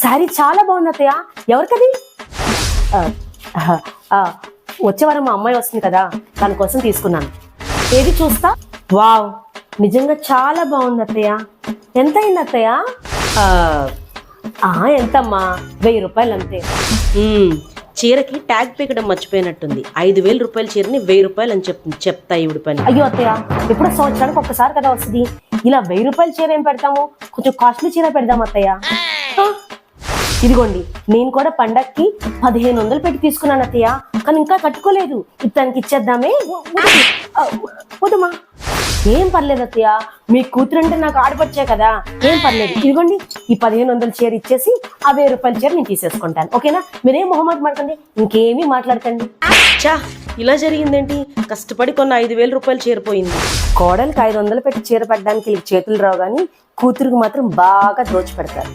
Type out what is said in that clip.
శారీ చాలా బాగుంది అత్తయ్య. ఎవరికది? ఆ, ఆ, ఆ, వచ్చే వారం మా అమ్మాయి వస్తుంది కదా, తన కోసం తీసుకున్నాను. ఏది చూస్తా? వావ్, నిజంగా చాలా బాగుంది అత్తయ్య. ఎంత అయింది అత్తయ్య? ఎంతమ్మా? 1000 రూపాయలు అంతే. చీరకి ట్యాగ్ పీకడం మర్చిపోయినట్టుంది. 5000 రూపాయల చీరని 1000 రూపాయలు అని చెప్తా ఈవిడ పని. అయ్యో అత్తయ్య, ఎప్పుడు సంవత్సరానికి ఒక్కసారి కదా వస్తుంది. ఇలా 1000 రూపాయల చీర ఏం పెడతాము? కొంచెం కాస్ట్లీ చీర పెడదాం అత్తయ్య. ఇదిగోండి, నేను కూడా పండక్కి 1500 పెట్టి తీసుకున్నాను అత్తయ్య, కానీ ఇంకా కట్టుకోలేదు. ఇతనికి ఇచ్చేద్దామే. వద్దుమా, ఏం పర్లేదు అత్తయ్య, మీ కూతురు అంటే నాకు ఆడపచ్చే కదా, ఏం పర్లేదు. ఇదిగోండి, ఈ 1500 చీర ఇచ్చేసి ఆ 1000 రూపాయల చీర నేను తీసేసుకుంటాను. ఓకేనా? మీరేం మొహమాట పడకండి, ఇంకేమీ మాట్లాడకండి. చా, ఇలా జరిగిందేంటి? కష్టపడి కొన్న 5000 రూపాయలు చీర పోయింది. కోడలికి 500 పెట్టి చీర పెట్టడానికి చేతులు రావు, కానీ కూతురుకు మాత్రం బాగా దోచి పెడతారు.